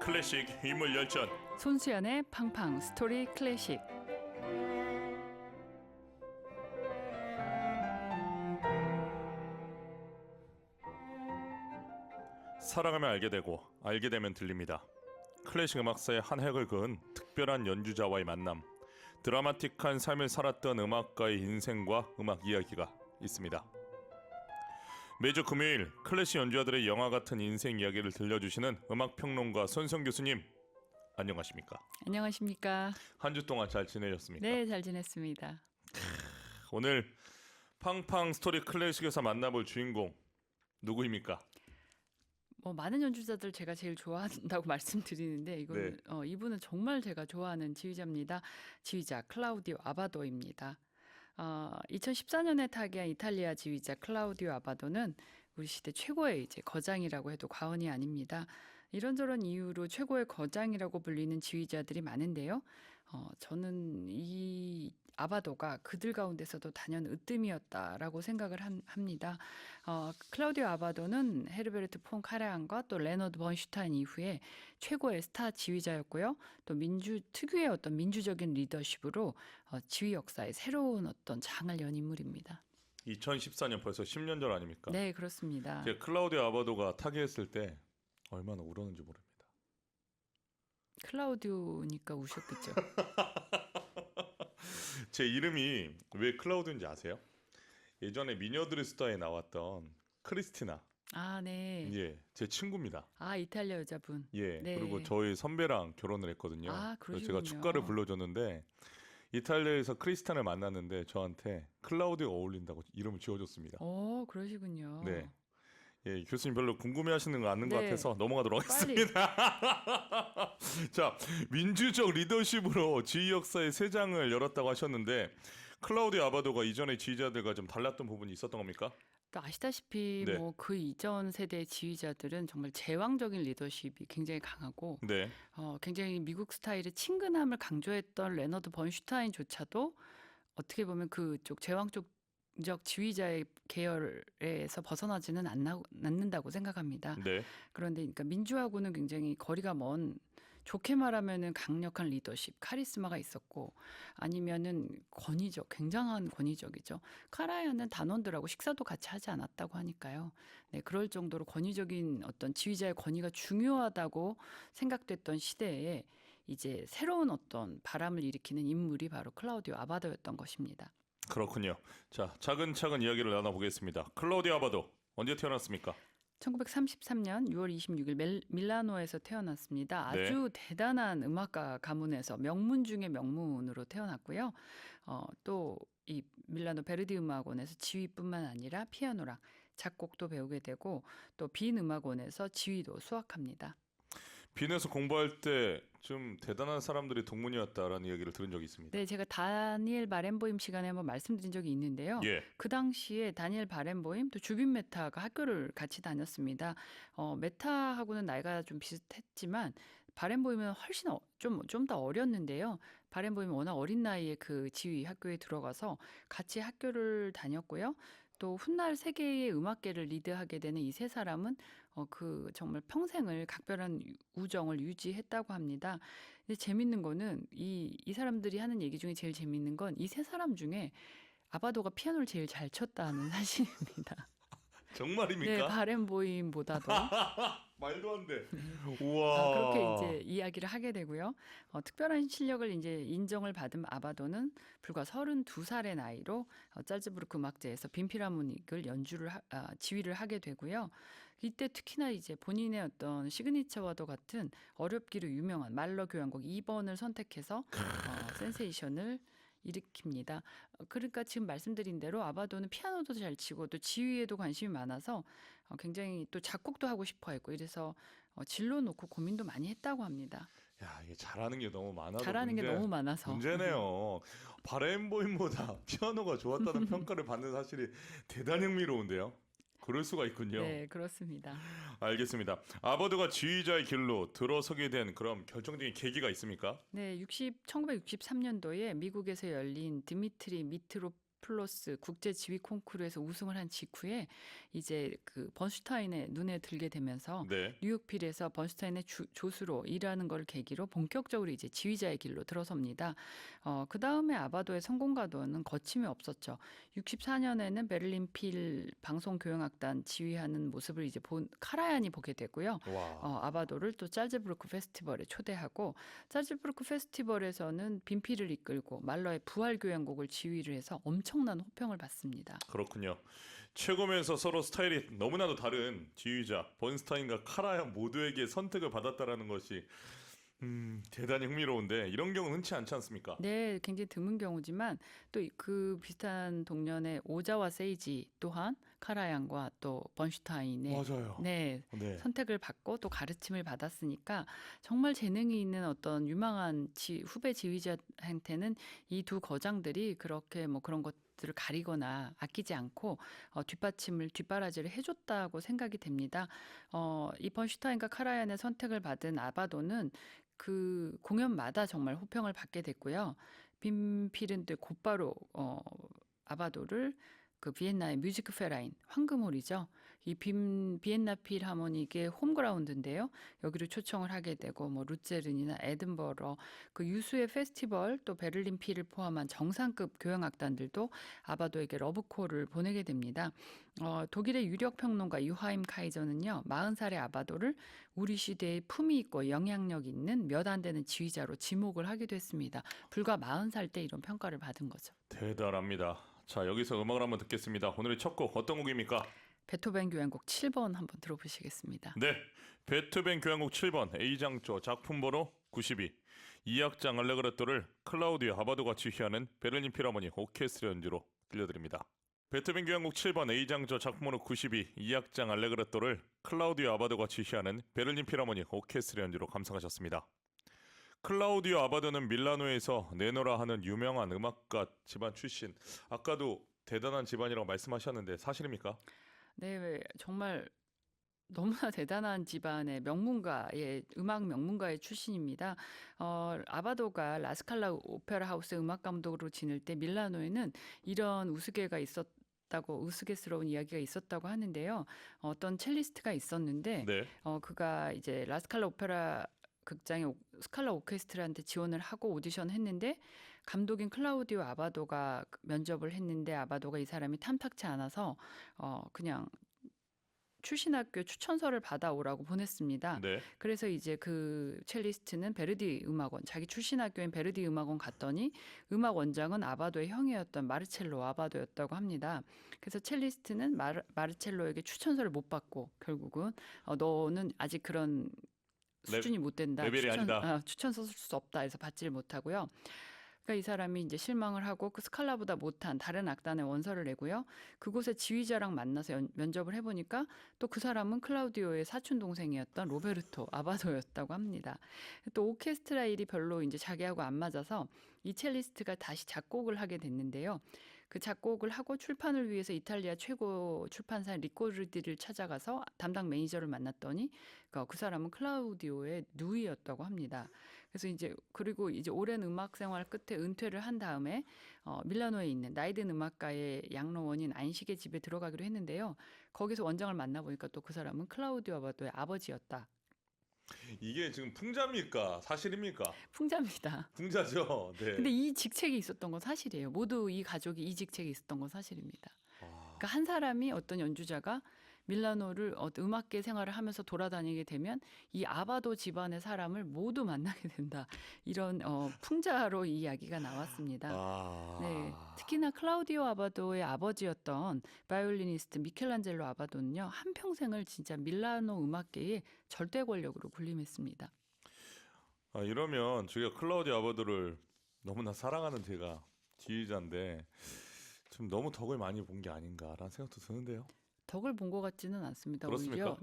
클래식 인물 열전. 손수연의 팡팡 스토리 클래식. 사랑하면 알게 되고 알게 되면 들립니다. 클래식 음악사의 한 획을 그은 특별한 연주자와의 만남, 드라마틱한 삶을 살았던 음악가의 인생과 음악 이야기가 있습니다. 매주 금요일 클래식 연주자들의 영화 같은 인생 이야기를 들려주시는 음악평론가 손성 교수님, 안녕하십니까? 안녕하십니까? 한 주 동안 잘 지내셨습니까? 네, 잘 지냈습니다. 오늘 팡팡 스토리 클래식에서 만나볼 주인공 누구입니까? 많은 연주자들 제가 제일 좋아한다고 말씀드리는데 이거는 이분은 정말 제가 좋아하는 지휘자입니다. 지휘자 클라우디오 아바도입니다. 2014년에 타계한 이탈리아 지휘자 클라우디오 아바도는 우리 시대 최고의 이제 거장이라고 해도 과언이 아닙니다. 이런저런 이유로 최고의 거장이라고 불리는 지휘자들이 많은데요. 저는 이 아바도가 그들 가운데서도 단연 으뜸이었다라고 생각을 합니다. 클라우디오 아바도는 헤르베르트 폰 카라얀과 또 레너드 번슈타인 이후에 최고의 스타 지휘자였고요. 또 특유의 어떤 민주적인 리더십으로 지휘 역사에 새로운 어떤 장을 연 인물입니다. 2014년 벌써 10년 전 아닙니까? 네, 그렇습니다. 제가 클라우디오 아바도가 타계했을 때 얼마나 울었는지 모릅니다. 클라우디오니까 우셨겠죠. 제 이름이 왜 클라우디오인지 아세요? 예전에 미녀드레스다에 나왔던 크리스티나. 아, 네. 예, 제 친구입니다. 아, 이탈리아 여자분. 예, 네. 그리고 저희 선배랑 결혼을 했거든요. 아, 그래서 그러시군요. 제가 축가를 불러줬는데 이탈리아에서 크리스티나를 만났는데 저한테 클라우디오가 어울린다고 이름을 지어줬습니다. 그러시군요. 네. 예, 교수님 별로 궁금해하시는 거 않는 것 네. 같아서 넘어가도록 빨리. 하겠습니다. 자, 민주적 리더십으로 지휘 역사의 새 장을 열었다고 하셨는데 클라우디오 아바도가 이전의 지휘자들과 좀 달랐던 부분이 있었던 겁니까? 또 아시다시피 네. 그 이전 세대 지휘자들은 정말 제왕적인 리더십이 굉장히 강하고 네. 굉장히 미국 스타일의 친근함을 강조했던 레너드 번슈타인조차도 어떻게 보면 그쪽 제왕적 지휘자의 계열에서 벗어나지는 않는다고 생각합니다. 네. 그런데 그러니까 민주하고는 굉장히 거리가 먼, 좋게 말하면은 강력한 리더십, 카리스마가 있었고, 아니면은 굉장한 권위적이죠. 카라얀은 단원들하고 식사도 같이 하지 않았다고 하니까요. 네, 그럴 정도로 권위적인 어떤 지휘자의 권위가 중요하다고 생각됐던 시대에 이제 새로운 어떤 바람을 일으키는 인물이 바로 클라우디오 아바도였던 것입니다. 그렇군요. 자, 차근차근 이야기를 나눠보겠습니다. 클라우디오 아바도 언제 태어났습니까? 1933년 6월 26일 밀라노에서 태어났습니다. 아주 대단한 음악가 가문에서 명문 중의 명문으로 태어났고요. 또 이 밀라노 베르디 음악원에서 지휘뿐만 아니라 피아노랑 작곡도 배우게 되고 또 빈 음악원에서 지휘도 수학합니다. 빈에서 공부할 때 좀 대단한 사람들이 동문이었다라는 이야기를 들은 적이 있습니다. 네, 제가 다니엘 바렌보임 시간에 한번 말씀드린 적이 있는데요. 예. 그 당시에 다니엘 바렌보임 또 주빈 메타가 학교를 같이 다녔습니다. 메타하고는 나이가 좀 비슷했지만 바렌보임은 훨씬 좀 더 어렸는데요. 바렌보임은 워낙 어린 나이에 그 지휘 학교에 들어가서 같이 학교를 다녔고요. 또 훗날 세계의 음악계를 리드하게 되는 이 세 사람은 정말 평생을 각별한 우정을 유지했다고 합니다. 근데 재밌는 거는 이 사람들이 하는 얘기 중에 제일 재밌는 건 이 세 사람 중에 아바도가 피아노를 제일 잘 쳤다는 사실입니다. 정말입니까? 네, 바렌보임보다도. 말도 안 돼. 우와. 그렇게 이제 이야기를 하게 되고요. 특별한 실력을 이제 인정을 받은 아바도는 불과 32살의 나이로 잘츠부르크 음악제에서 빈필하모닉을 지휘를 하게 되고요. 이때 특히나 이제 본인의 어떤 시그니처와도 같은 어렵기로 유명한 말러 교향곡 2번을 선택해서 센세이션을 일으킵니다. 그러니까 지금 말씀드린 대로 아바도는 피아노도 잘 치고 또 지휘에도 관심이 많아서 굉장히 또 작곡도 하고 싶어 했고 이래서 진로 놓고 고민도 많이 했다고 합니다. 야, 이게 잘하는 게 너무 많아서 잘하는 게 너무 많아서 문제네요. 바렌보임보다 피아노가 좋았다는 평가를 받는 사실이 대단히 흥미로운데요. 그럴 수가 있군요. 네, 그렇습니다. 알겠습니다. 아바도가 지휘자의 길로 들어서게 된 그런 결정적인 계기가 있습니까? 네, 1963년도에 미국에서 열린 드미트리 플러스 국제 지휘 콩쿠르에서 우승을 한 직후에 이제 그 번슈타인의 눈에 들게 되면서 네. 뉴욕필에서 번슈타인의 조수로 일하는 걸 계기로 본격적으로 이제 지휘자의 길로 들어섭니다. 그 다음에 아바도의 성공 가도는 거침이 없었죠. 64년에는 베를린 필 방송교향악단 지휘하는 모습을 이제 카라얀이 보게 되고요. 와. 아바도를 또 짤즈부르크 페스티벌에 초대하고 짤즈부르크 페스티벌에서는 빈필을 이끌고 말러의 부활교향곡을 지휘를 해서 엄청난 호평을 받습니다. 그렇군요. 최고면서 서로 스타일이 너무나도 다른 지휘자 번스타인과 카라얀 모두에게 선택을 받았다라는 것이 대단히 흥미로운데 이런 경우는 흔치 않지 않습니까? 네, 굉장히 드문 경우지만 또 그 비슷한 동년의 오자와 세이지 또한 카라얀과 또 번슈타인의 맞아요. 네, 네. 선택을 받고 또 가르침을 받았으니까 정말 재능이 있는 어떤 유망한 후배 지휘자한테는 이 두 거장들이 그렇게 뭐 그런 것들을 가리거나 아끼지 않고 뒷바라지를 해줬다고 생각이 됩니다. 이 번슈타인과 카라얀의 선택을 받은 아바도는 그 공연마다 정말 호평을 받게 됐고요. 빈필은 또 곧바로 아바도를 그 비엔나의 뮤지크 페라인 황금홀이죠. 이 비엔나 필하모닉의 홈그라운드인데요. 여기로 초청을 하게 되고 뭐 루체른이나 에든버러 그 유수의 페스티벌 또 베를린 필을 포함한 정상급 교향악단들도 아바도에게 러브콜을 보내게 됩니다. 독일의 유력 평론가 유하임 카이저는요. 40살의 아바도를 우리 시대의 품위 있고 영향력 있는 몇 안 되는 지휘자로 지목을 하기도 했습니다. 불과 40살 때 이런 평가를 받은 거죠. 대단합니다. 자, 여기서 음악을 한번 듣겠습니다. 오늘의 첫 곡 어떤 곡입니까? 베토벤 교향곡 7번 한번 들어보시겠습니다. 네. 베토벤 교향곡 7번 A장조 작품 번호 92 2악장 알레그레토를 클라우디오 아바도가 지휘하는 베를린 필하모닉 오케스트라 연주로 들려드립니다. 베토벤 교향곡 7번 A장조 작품 번호 92 2악장 알레그레토를 클라우디오 아바도가 지휘하는 베를린 필하모닉 오케스트라 연주로 감상하셨습니다. 클라우디오 아바도는 밀라노에서 네노라 하는 유명한 음악가 집안 출신. 아까도 대단한 집안이라고 말씀하셨는데 사실입니까? 네, 정말 너무나 대단한 집안의 음악 명문가의 출신입니다. 아바도가 라스칼라 오페라 하우스 음악 감독으로 지낼 때 밀라노에는 이런 우스갯스러운 이야기가 있었다고 하는데요. 어떤 첼리스트가 있었는데 네. 그가 이제 라스칼라 오페라 극장의 스칼라 오케스트라한테 지원을 하고 오디션 했는데 감독인 클라우디오 아바도가 면접을 했는데 아바도가 이 사람이 탐탁치 않아서 그냥 출신 학교 추천서를 받아오라고 보냈습니다. 네. 그래서 이제 그 첼리스트는 베르디 음악원, 자기 출신 학교인 베르디 음악원 갔더니 음악 원장은 아바도의 형이었던 마르첼로 아바도였다고 합니다. 그래서 첼리스트는 마르첼로에게 추천서를 못 받고 결국은 너는 아직 그런 수준이 못 된다. 레벨이 아니다. 추천서 쓸 수 없다. 해서 받지를 못하고요. 그러니까 이 사람이 이제 실망을 하고 그 스칼라보다 못한 다른 악단에 원서를 내고요. 그곳에 지휘자랑 만나서 면접을 해보니까 또 그 사람은 클라우디오의 사촌 동생이었던 로베르토 아바도였다고 합니다. 또 오케스트라 일이 별로 이제 자기하고 안 맞아서 이 첼리스트가 다시 작곡을 하게 됐는데요. 그 작곡을 하고 출판을 위해서 이탈리아 최고 출판사 리코르디를 찾아가서 담당 매니저를 만났더니 그 사람은 클라우디오의 누이였다고 합니다. 그래서 그리고 이제 오랜 음악 생활 끝에 은퇴를 한 다음에 밀라노에 있는 나이든 음악가의 양로원인 안식의 집에 들어가기로 했는데요. 거기서 원장을 만나보니까 또 그 사람은 클라우디오 아바도의 아버지였다. 이게 지금 풍자입니까? 사실입니까? 풍자입니다. 풍자죠. 네. 근데 이 직책이 있었던 건 사실이에요. 모두 이 가족이 이 직책이 있었던 건 사실입니다. 그러니까 한 사람이 어떤 연주자가 밀라노를 음악계 생활을 하면서 돌아다니게 되면 이 아바도 집안의 사람을 모두 만나게 된다. 이런 풍자로 이 이야기가 나왔습니다. 네, 특히나 클라우디오 아바도의 아버지였던 바이올리니스트 미켈란젤로 아바도는요. 한평생을 진짜 밀라노 음악계의 절대 권력으로 군림했습니다. 이러면 저희가 클라우디오 아바도를 너무나 사랑하는 제가 지휘자인데 좀 너무 덕을 많이 본 게 아닌가라는 생각도 드는데요. 덕을 본 것 같지는 않습니다. 그렇습니까?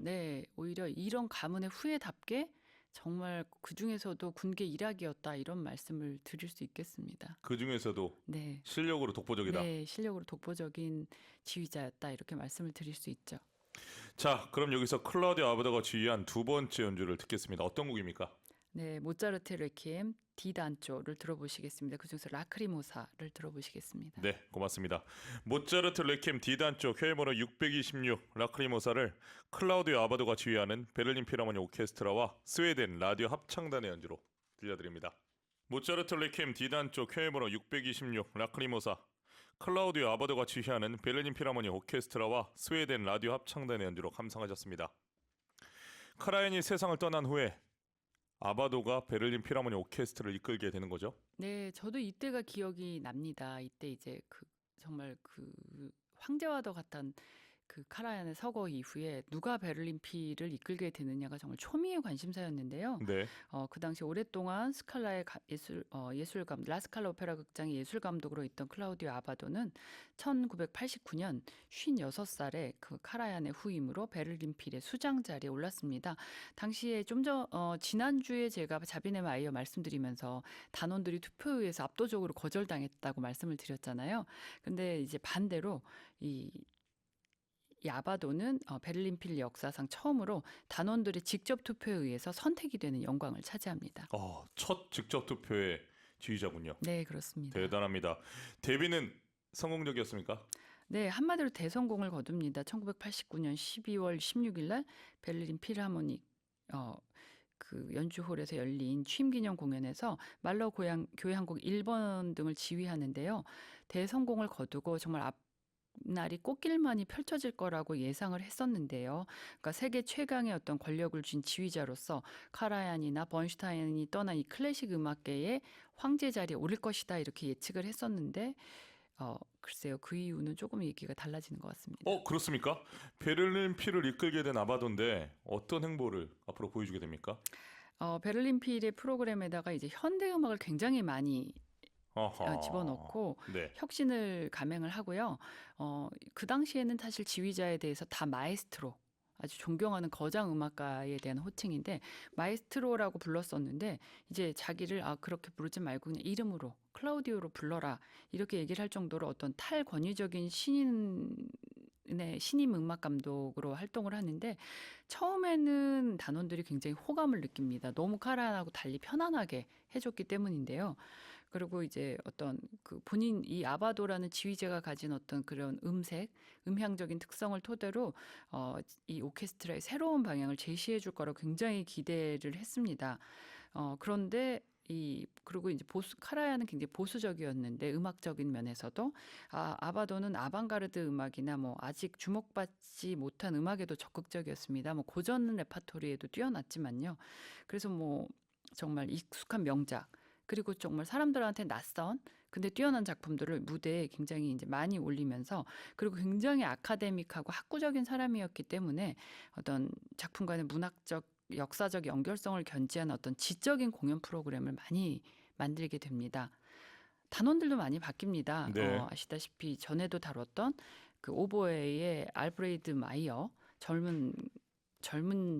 오히려 이런 가문의 후예답게 정말 그 중에서도 군계 일학이었다 이런 말씀을 드릴 수 있겠습니다. 그 중에서도 네, 실력으로 독보적이다. 네, 실력으로 독보적인 지휘자였다 이렇게 말씀을 드릴 수 있죠. 자, 그럼 여기서 클라우디오 아바도가 지휘한 두 번째 연주를 듣겠습니다. 어떤 곡입니까? 네, 모차르트 레퀴엠 D 단조를 들어보시겠습니다. 그중에서 라크리모사를 들어보시겠습니다. 네, 고맙습니다. 모차르트 레퀴엠 D단조 회번호 626 라크리모사를 클라우디오 아바도가 지휘하는 베를린 필하모니 오케스트라와 스웨덴 라디오 합창단의 연주로 들려드립니다. 모차르트 레퀴엠 D단조 회번호 626 라크리모사 클라우디오 아바도가 지휘하는 베를린 필하모니 오케스트라와 스웨덴 라디오 합창단의 연주로 감상하셨습니다. 카라얀이 세상을 떠난 후에 아바도가 베를린 필하모니 오케스트라를 이끌게 되는 거죠. 네, 저도 이때가 기억이 납니다. 이때 이제 정말 황제와도 같은 그 카라얀의 서거 이후에 누가 베를린 필을 이끌게 되느냐가 정말 초미의 관심사였는데요. 네, 그 당시 오랫동안 스칼라의 예술감 라스칼라 오페라 극장의 예술 감독으로 있던 클라우디오 아바도는 1989년 56살에 그 카라얀의 후임으로 베를린 필의 수장 자리에 올랐습니다. 당시에 지난주에 제가 자비네 마이어 말씀드리면서 단원들이 투표에 의해서 압도적으로 거절당했다고 말씀을 드렸잖아요. 근데 이제 반대로 이 아바도는 베를린 필 역사상 처음으로 단원들의 직접 투표에 의해서 선택이 되는 영광을 차지합니다. 첫 직접 투표의 지휘자군요. 네, 그렇습니다. 대단합니다. 데뷔는 성공적이었습니까? 네, 한마디로 대성공을 거둡니다. 1989년 12월 16일 날 베를린 필하모닉 그 연주홀에서 열린 취임기념 공연에서 말러 교회 한곡 1번 등을 지휘하는데요. 대성공을 거두고 정말 날이 꽃길만이 펼쳐질 거라고 예상을 했었는데요. 그러니까 세계 최강의 어떤 권력을 쥔 지휘자로서 카라얀이나 번슈타인이 떠난 이 클래식 음악계의 황제 자리에 오를 것이다 이렇게 예측을 했었는데 글쎄요. 그 이유는 조금 얘기가 달라지는 것 같습니다. 그렇습니까? 베를린 필을 이끌게 된 아바도인데 어떤 행보를 앞으로 보여주게 됩니까? 베를린 필의 프로그램에다가 이제 현대 음악을 굉장히 많이 집어넣고 네. 혁신을 감행을 하고요. 그 당시에는 사실 지휘자에 대해서 다 마에스트로 아주 존경하는 거장 음악가에 대한 호칭인데 마에스트로라고 불렀었는데 이제 자기를 그렇게 부르지 말고 그냥 이름으로 클라우디오로 불러라 이렇게 얘기를 할 정도로 어떤 탈권위적인 신임 음악 감독으로 활동을 하는데 처음에는 단원들이 굉장히 호감을 느낍니다. 너무 카라얀하고 달리 편안하게 해줬기 때문인데요. 그리고 이제 어떤 본인 이 아바도라는 지휘자가 가진 어떤 그런 음향적인 특성을 토대로 이 오케스트라의 새로운 방향을 제시해 줄 거라고 굉장히 기대를 했습니다. 그런데 그리고 이제 카라얀은 굉장히 보수적이었는데 음악적인 면에서도 아바도는 아방가르드 음악이나 뭐 아직 주목받지 못한 음악에도 적극적이었습니다. 뭐 고전 레파토리에도 뛰어났지만요. 그래서 뭐 정말 익숙한 명작 그리고 정말 사람들한테 낯선 근데 뛰어난 작품들을 무대에 굉장히 이제 많이 올리면서 그리고 굉장히 아카데믹하고 학구적인 사람이었기 때문에 어떤 작품과의 문학적 역사적 연결성을 견지한 어떤 지적인 공연 프로그램을 많이 만들게 됩니다. 단원들도 많이 바뀝니다. 네. 아시다시피 전에도 다뤘던 그 오보에의 알프레이드 마이어 젊은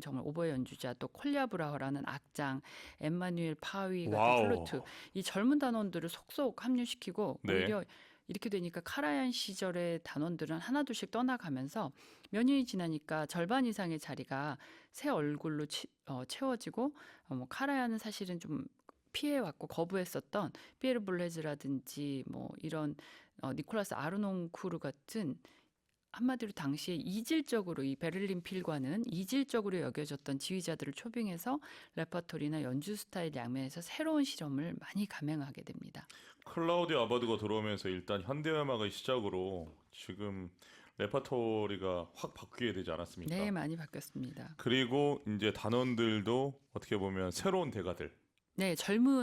정말 오보에 연주자 또 콜랴 브라허라는 악장 엠마누엘 파위 같은 플루트 이 젊은 단원들을 속속 합류시키고 네. 오히려 이렇게 되니까 카라얀 시절의 단원들은 하나둘씩 떠나가면서 몇 년이 지나니까 절반 이상의 자리가 새 얼굴로 채워지고 뭐 카라얀은 사실은 좀 피해왔고 거부했었던 피에르 볼레즈라든지 뭐 이런 니콜라스 아르논쿠르 같은 한마디로 당시에 이질적으로 이 베를린 필과는 이질적으로 여겨졌던 지휘자들을 초빙해서 레퍼토리나 연주 스타일 양면에서 새로운 실험을 많이 감행하게 됩니다. 클라우디오 아바도가 들어오면서 일단 현대음악의 시작으로 지금 레퍼토리가 확 바뀌게 되지 않았습니까? 네, 많이 바뀌었습니다. 그리고 이제 단원들도 어떻게 보면 새로운 대가들, 네,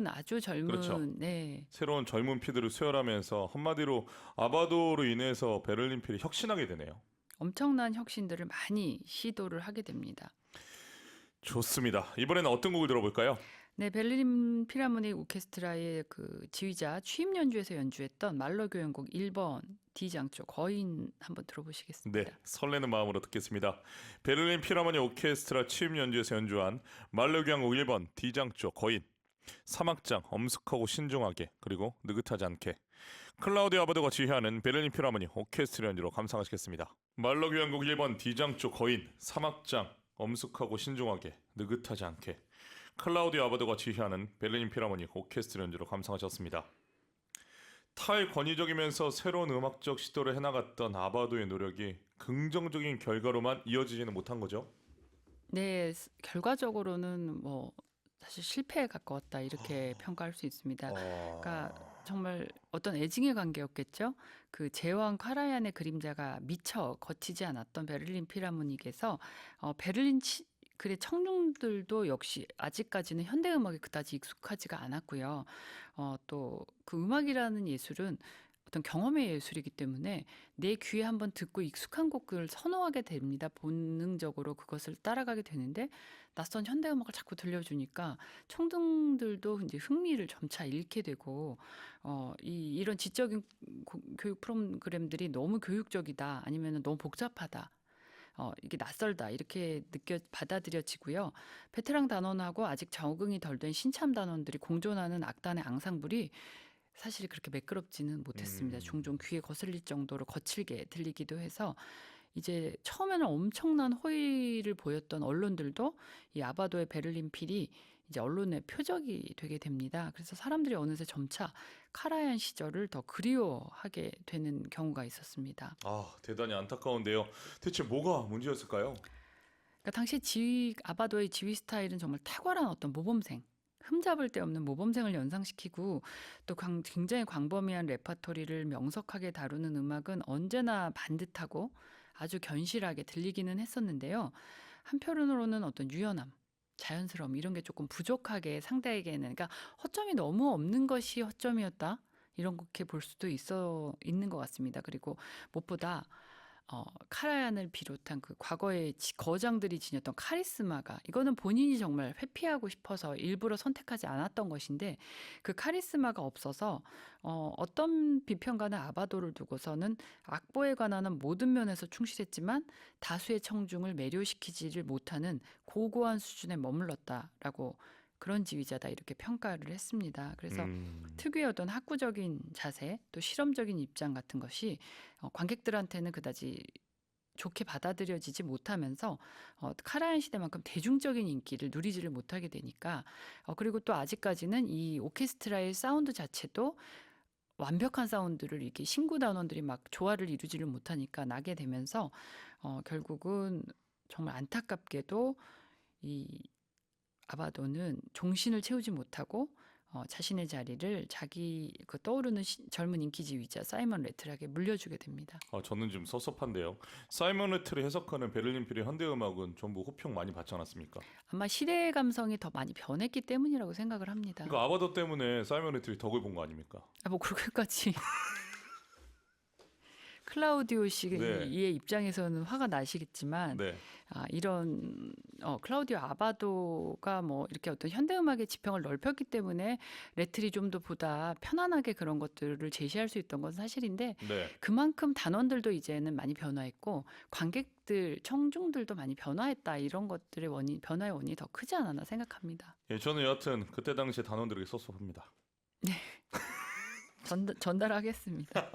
아주 젊은, 그렇죠. 네, 새로운 젊은 피들을 수혈하면서 한마디로 아바도로 인해서 베를린 필이 혁신하게 되네요. 엄청난 혁신들을 많이 시도를 하게 됩니다. 좋습니다. 이번에는 어떤 곡을 들어볼까요? 네, 베를린 필하모닉 오케스트라의 그 지휘자 취임 연주에서 연주했던 말러 교향곡 1번 D장조 거인 한번 들어보시겠습니다. 네, 설레는 마음으로 듣겠습니다. 베를린 필하모니 오케스트라 취임 연주에서 연주한 말러 교향곡 1번 D장조 거인 3악장 엄숙하고 신중하게 그리고 느긋하지 않게 클라우디오 아바도가 지휘하는 베를린 필하모니 오케스트라 연주로 감상하시겠습니다. 말러 교향곡 1번 D장조 거인 3악장 엄숙하고 신중하게 느긋하지 않게 클라우디오 아바도가 지휘하는 베를린 필하모닉 오케스트라 연주로 감상하셨습니다. 탈권위적이면서 새로운 음악적 시도를 해나갔던 아바도의 노력이 긍정적인 결과로만 이어지지는 못한 거죠. 네, 결과적으로는 뭐 사실 실패에 가까웠다 이렇게 평가할 수 있습니다. 그러니까 정말 어떤 애증의 관계였겠죠. 그 제왕 카라얀의 그림자가 미처 거치지 않았던 베를린 필하모닉에서 베를린 그의 청중들도 역시 아직까지는 현대 음악에 그다지 익숙하지가 않았고요. 또 그 음악이라는 예술은 어떤 경험의 예술이기 때문에 내 귀에 한번 듣고 익숙한 곡을 선호하게 됩니다. 본능적으로 그것을 따라가게 되는데 낯선 현대 음악을 자꾸 들려주니까 청중들도 이제 흥미를 점차 잃게 되고 이런 지적인 교육 프로그램들이 너무 교육적이다 아니면 너무 복잡하다. 이게 낯설다 이렇게 받아들여지고요. 베테랑 단원하고 아직 적응이 덜 된 신참 단원들이 공존하는 악단의 앙상블이 사실 그렇게 매끄럽지는 못했습니다. 종종 귀에 거슬릴 정도로 거칠게 들리기도 해서 이제 처음에는 엄청난 호의를 보였던 언론들도 이 아바도의 베를린 필이 이제 언론의 표적이 되게 됩니다. 그래서 사람들이 어느새 점차 카라얀 시절을 더 그리워하게 되는 경우가 있었습니다. 대단히 안타까운데요. 대체 뭐가 문제였을까요? 그러니까 당시 아바도의 지휘 스타일은 정말 탁월한 어떤 모범생, 흠잡을 데 없는 모범생을 연상시키고 또 굉장히 광범위한 레퍼토리를 명석하게 다루는 음악은 언제나 반듯하고 아주 견실하게 들리기는 했었는데요. 한편으로는 어떤 유연함, 자연스러움 이런 게 조금 부족하게 상대에게는 그러니까 허점이 너무 없는 것이 허점이었다. 이렇게 볼 수도 있는 것 같습니다. 그리고 무엇보다 카라얀을 비롯한 그 과거의 거장들이 지녔던 카리스마가 이거는 본인이 정말 회피하고 싶어서 일부러 선택하지 않았던 것인데 그 카리스마가 없어서 어떤 비평가는 아바도를 두고서는 악보에 관한 모든 면에서 충실했지만 다수의 청중을 매료시키지를 못하는 고고한 수준에 머물렀다라고 그런 지휘자다 이렇게 평가를 했습니다. 그래서 특유의 어떤 학구적인 자세 또 실험적인 입장 같은 것이 관객들한테는 그다지 좋게 받아들여지지 못하면서 카라얀 시대만큼 대중적인 인기를 누리지를 못하게 되니까 그리고 또 아직까지는 이 오케스트라의 사운드 자체도 완벽한 사운드를 이렇게 신구 단원들이 막 조화를 이루지를 못하니까 나게 되면서 결국은 정말 안타깝게도 이 아바도는 종신을 채우지 못하고 자신의 자리를 자기 그 떠오르는 젊은 인기지휘자 사이먼 레틀에게 물려주게 됩니다. 저는 좀 섭섭한데요. 사이먼 레틀이 해석하는 베를린 필의 현대 음악은 전부 호평 많이 받지 않았습니까? 아마 시대의 감성이 더 많이 변했기 때문이라고 생각을 합니다. 그러니까 아바도 때문에 사이먼 레틀이 덕을 본 거 아닙니까? 뭐 그렇게까지 클라우디오 씨의 네. 입장에서는 화가 나시겠지만 네. 이런 클라우디오 아바도가 뭐 이렇게 어떤 현대음악의 지평을 넓혔기 때문에 레틀이 좀 더 보다 편안하게 그런 것들을 제시할 수 있던 건 사실인데 네. 그만큼 단원들도 이제는 많이 변화했고 관객들, 청중들도 많이 변화했다. 이런 것들의 변화의 원인이 더 크지 않았나 생각합니다. 예, 저는 여하튼 그때 당시에 단원들에게 섭섭합니다. 전달하겠습니다.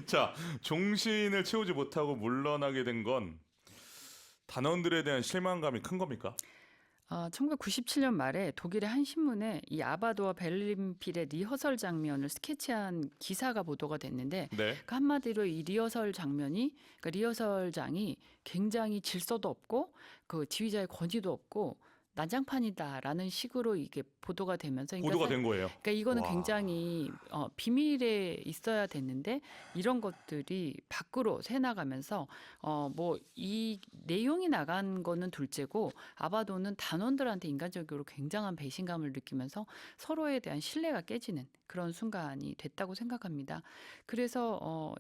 자, 종신을 채우지 못하고 물러나게 된 건 단원들에 대한 실망감이 큰 겁니까? 1997년 말에 독일의 한 신문에 이 아바도와 베를린 필의 리허설 장면을 스케치한 기사가 보도가 됐는데 네. 그 한마디로 이 그러니까 리허설장이 굉장히 질서도 없고 그 지휘자의 권위도 없고 난장판이다라는 식으로 이게 보도가 되면서 보도가 된 거예요. 그러니까 이거는 와. 굉장히 비밀에 있어야 됐는데 이런 것들이 밖으로 새나가면서 뭐 이 내용이 나간 거는 둘째고 아바도는 단원들한테 인간적으로 굉장한 배신감을 느끼면서 서로에 대한 신뢰가 깨지는 그런 순간이 됐다고 생각합니다. 그래서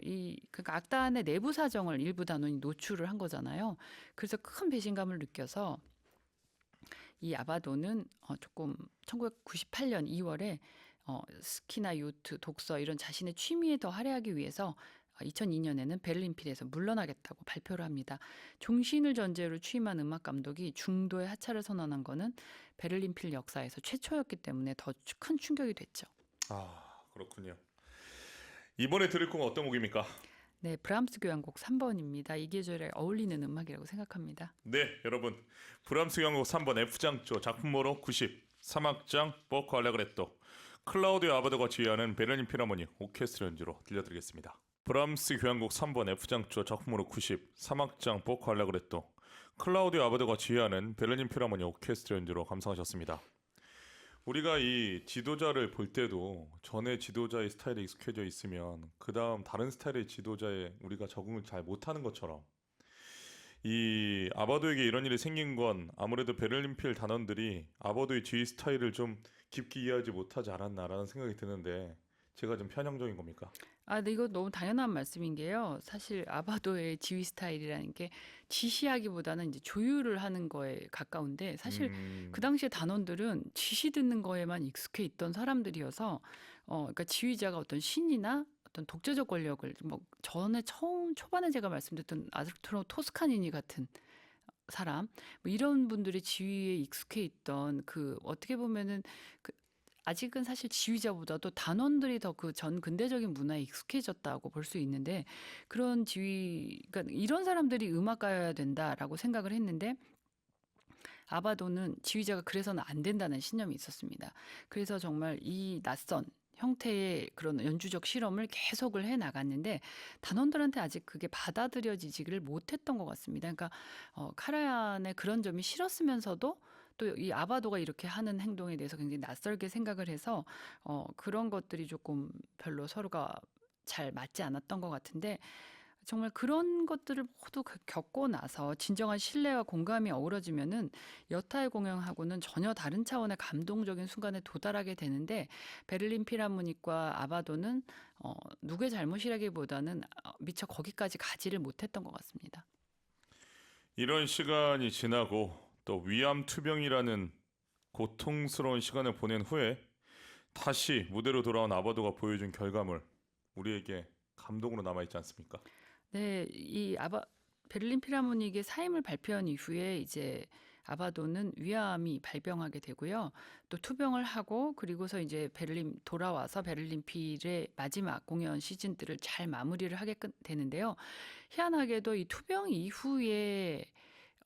그러니까 악단의 내부 사정을 일부 단원이 노출을 한 거잖아요. 그래서 큰 배신감을 느껴서 이 아바도는 조금 1998년 2월에 스키나 요트, 독서 이런 자신의 취미에 더 할애하기 위해서 2002년에는 베를린 필에서 물러나겠다고 발표를 합니다. 종신을 전제로 취임한 음악 감독이 중도의 하차를 선언한 거는 베를린 필 역사에서 최초였기 때문에 더 큰 충격이 됐죠. 그렇군요. 이번에 들을 곡은 어떤 곡입니까? 네, 브람스 교향곡 3번입니다. 이 계절에 어울리는 음악이라고 생각합니다. 네, 여러분. 브람스 교향곡 3번 F장조 작품번호 90 3악장 포커 알레그레토 클라우디오 아바도가 지휘하는 베를린 필하모닉 오케스트라 연주로 들려드리겠습니다. 브람스 교향곡 3번 F장조 작품번호 90 3악장 포커 알레그레토 클라우디오 아바도가 지휘하는 베를린 필하모닉 오케스트라 연주로 감상하셨습니다. 우리가 이 지도자를 볼 때도 전에 지도자의 스타일에 익숙해져 있으면 그 다음 다른 스타일의 지도자에 우리가 적응을 잘 못하는 것처럼 이 아바도에게 이런 일이 생긴 건 아무래도 베를린 필 단원들이 아바도의 지휘 스타일을 좀 깊게 이해하지 못하지 않았나라는 생각이 드는데 제가 좀 편향적인 겁니까? 아, 근데 이거 너무 당연한 말씀인 게요. 사실 아바도의 지휘 스타일이라는 게 지시하기보다는 이제 조율을 하는 거에 가까운데 사실 그 당시에 단원들은 지시 듣는 거에만 익숙해 있던 사람들이어서 그러니까 지휘자가 어떤 신이나 어떤 독재적 권력을 뭐 전에 처음 초반에 제가 말씀드렸던 아르투로 토스카니니 같은 사람 뭐 이런 분들이 지휘에 익숙해 있던 그 어떻게 보면은 그 아직은 사실 지휘자보다도 단원들이 더 그 전 근대적인 문화에 익숙해졌다고 볼 수 있는데 그런 지휘 그러니까 이런 사람들이 음악가여야 된다라고 생각을 했는데 아바도는 지휘자가 그래서는 안 된다는 신념이 있었습니다. 그래서 정말 이 낯선 형태의 그런 연주적 실험을 계속을 해 나갔는데 단원들한테 아직 그게 받아들여지지를 못했던 것 같습니다. 그러니까 카라얀의 그런 점이 싫었으면서도 또 이 아바도가 이렇게 하는 행동에 대해서 굉장히 낯설게 생각을 해서 그런 것들이 조금 별로 서로가 잘 맞지 않았던 것 같은데 정말 그런 것들을 모두 겪고 나서 진정한 신뢰와 공감이 어우러지면은 여타의 공연하고는 전혀 다른 차원의 감동적인 순간에 도달하게 되는데 베를린 필하모닉과 아바도는 누구의 잘못이라기보다는 미처 거기까지 가지를 못했던 것 같습니다. 이런 시간이 지나고 또 위암 투병이라는 고통스러운 시간을 보낸 후에 다시 무대로 돌아온 아바도가 보여준 결과물 우리에게 감동으로 남아있지 않습니까? 네, 베를린 필하모닉의 사임을 발표한 이후에 이제 아바도는 위암이 발병하게 되고요. 또 투병을 하고 그리고서 이제 베를린 돌아와서 베를린 필의 마지막 공연 시즌들을 잘 마무리를 하게 되는데요. 희한하게도 이 투병 이후에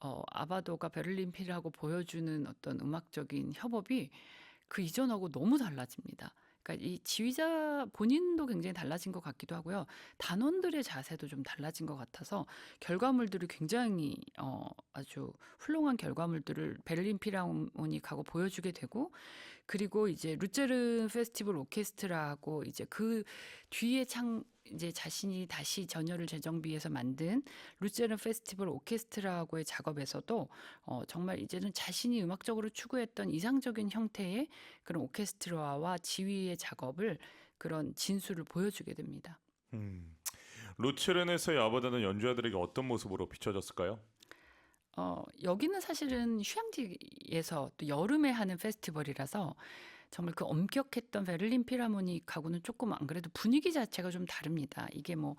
아바도가 베를린 필하고 보여주는 어떤 음악적인 협업이 그 이전하고 너무 달라집니다. 그러니까 이 지휘자 본인도 굉장히 달라진 것 같기도 하고요. 단원들의 자세도 좀 달라진 것 같아서 결과물들을 굉장히 아주 훌륭한 결과물들을 베를린 필하모닉하고 보여주게 되고 그리고 이제 루체른 페스티벌 오케스트라하고 이제 그 뒤에 이제 자신이 다시 전열을 재정비해서 만든 루체른 페스티벌 오케스트라하고의 작업에서도 정말 이제는 자신이 음악적으로 추구했던 이상적인 형태의 그런 오케스트라와 지휘의 작업을 그런 진수를 보여주게 됩니다. 음, 루체른에서의 아바다는 연주자들에게 어떤 모습으로 비춰졌을까요? 여기는 사실은 휴양지에서 또 여름에 하는 페스티벌이라서 정말 그 엄격했던 베를린 필하모닉하고는 조금 안 그래도 분위기 자체가 좀 다릅니다. 이게 뭐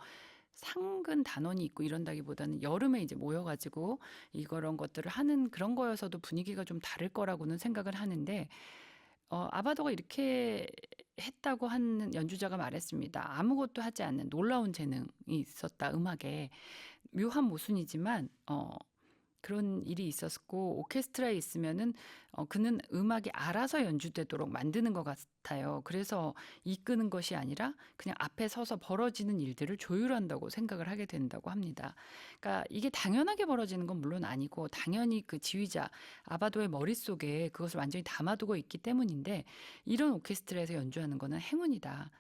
상근 단원이 있고 이런다기보다는 여름에 이제 모여가지고 이런 것들을 하는 그런 거여서도 분위기가 좀 다를 거라고는 생각을 하는데 아바도가 이렇게 했다고 하는 연주자가 말했습니다. 아무것도 하지 않는 놀라운 재능이 있었다 음악에 묘한 모순이지만 그런 일이 있었고 오케스트라에 있으면은 그는 음악이 알아서 연주되도록 만드는 것 같아요. 그래서 이끄는 것이 아니라 그냥 앞에 서서 벌어지는 일들을 조율한다고 생각을 하게 된다고 합니다. 그러니까 이게 당연하게 벌어지는 건 물론 아니고 당연히 그 지휘자 아바도의 머릿속에 그것을 완전히 담아두고 있기 때문인데 이런 오케스트라에서 연주하는 거는 행운이다.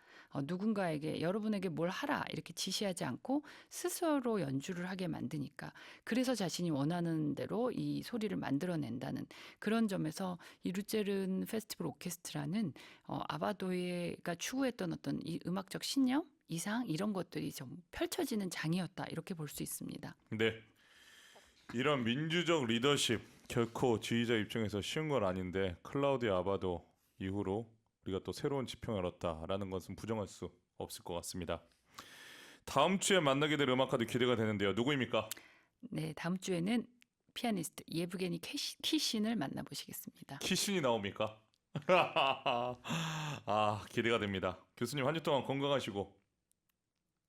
누군가에게 여러분에게 뭘 하라 이렇게 지시하지 않고 스스로 연주를 하게 만드니까 그래서 자신이 원하는 대로 이 소리를 만들어낸다는 그런 점에서 이 루체른 페스티벌 오케스트라는 아바도가 추구했던 어떤 이 음악적 신념, 이상 이런 것들이 좀 펼쳐지는 장이었다 이렇게 볼 수 있습니다. 네, 이런 민주적 리더십 결코 지휘자 입장에서 쉬운 건 아닌데 클라우디오 아바도 이후로 우리가 또 새로운 지평을 얻었다라는 것은 부정할 수 없을 것 같습니다. 다음 주에 만나게 될 음악가도 기대가 되는데요. 누구입니까? 네, 다음 주에는 피아니스트 예브게니 키신을 만나보시겠습니다. 키신이 나옵니까? 아, 기대가 됩니다. 교수님 한 주 동안 건강하시고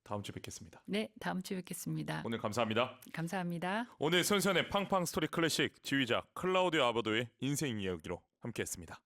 다음 주에 뵙겠습니다. 네, 다음 주에 뵙겠습니다. 오늘 감사합니다. 감사합니다. 오늘 손선의 팡팡 스토리 클래식 지휘자 클라우디오 아바도의 인생 이야기로 함께했습니다.